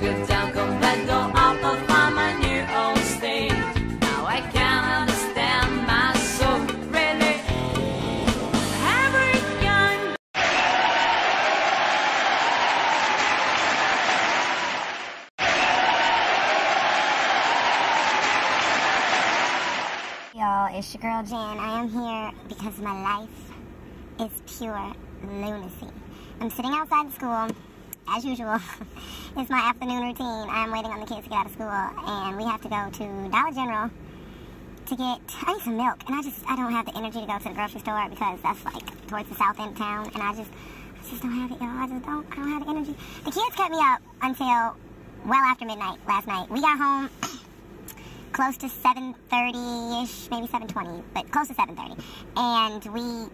get down, come let go out of my new old state. Now I can't understand my soul, really. Every young Y'all, it's your girl Jan. I am here because my life is pure lunacy. I'm sitting outside the school, as usual. It's my afternoon routine. I'm waiting on the kids to get out of school, and we have to go to Dollar General to get, I need some milk, and I don't have the energy to go to the grocery store because that's like towards the south end of town, and I just don't have it, y'all. I don't have the energy. The kids kept me up until well after midnight last night. We got home close to 7:30-ish, maybe 7:20, but close to 7:30. And we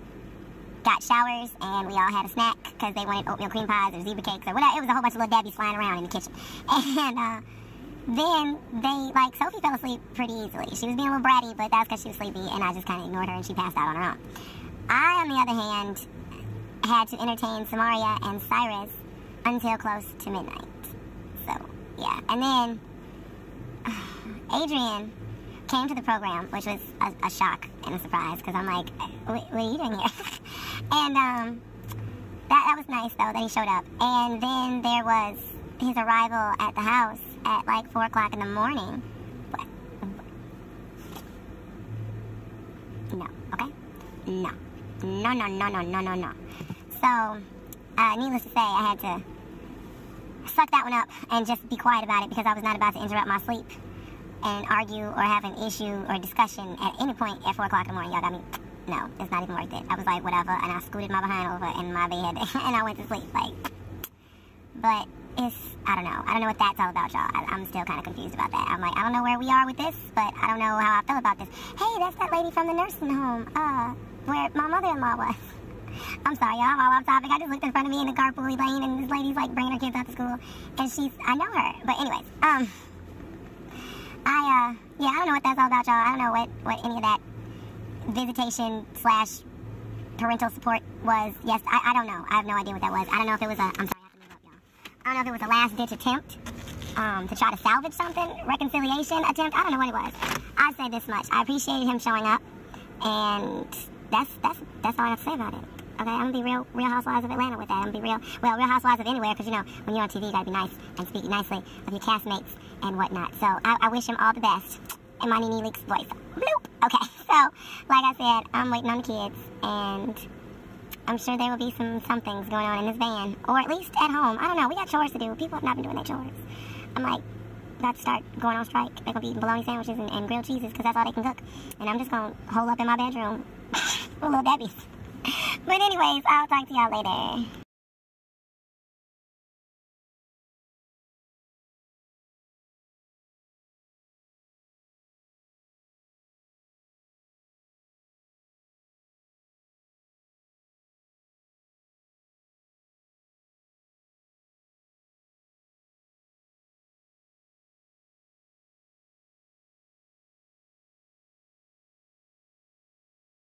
got showers, and we all had a snack because they wanted oatmeal cream pies or zebra cakes or whatever. It was a whole bunch of little Debbies flying around in the kitchen. And then Sophie fell asleep pretty easily. She was being a little bratty, but that's because she was sleepy, and I just kind of ignored her, and she passed out on her own. I, on the other hand, had to entertain Samaria and Cyrus until close to midnight. So, yeah. And then Adrian came to the program, which was a shock and a surprise, because I'm like, what are you doing here? And that was nice, though, that he showed up. And then there was his arrival at the house at like 4 o'clock in the morning. What? No, okay? No. No. So, needless to say, I had to suck that one up and just be quiet about it because I was not about to interrupt my sleep and argue or have an issue or discussion at any point at 4 o'clock in the morning. Y'all got me? No, it's not even worth it. I was like, whatever, and I scooted my behind over in my bed, and I went to sleep, like, but I don't know what that's all about, y'all. I'm still kind of confused about that. I'm like, I don't know where we are with this, but I don't know how I feel about this. Hey, that's that lady from the nursing home, where my mother-in-law was. I'm sorry, y'all, all off topic. I just looked in front of me in the carpool lane, and this lady's, like, bringing her kids out to school, and I know her, but anyways, yeah, I don't know what that's all about, y'all. I don't know what any of that visitation / parental support was. Yes, I don't know. I have no idea what that was. I don't know if it was I'm sorry, I have to move up, y'all. I don't know if it was a last-ditch attempt to try to salvage something, reconciliation attempt. I don't know what it was. I'd say this much. I appreciated him showing up, and that's all I have to say about it. Okay, I'm gonna be real Housewives of Atlanta with that. I'm gonna be real Housewives of anywhere, because, you know, when you're on TV, you gotta be nice and speak nicely of your castmates and whatnot. So I wish him all the best in my Nene Leakes voice. Bloop! Okay, so, like I said, I'm waiting on the kids, and I'm sure there will be some things going on in this van, or at least at home. I don't know, we got chores to do. People have not been doing their chores. I'm like, about to start going on strike. They're gonna be eating bologna sandwiches and grilled cheeses, because that's all they can cook. And I'm just gonna hole up in my bedroom with little Debbies. But anyways, I'll talk to y'all later.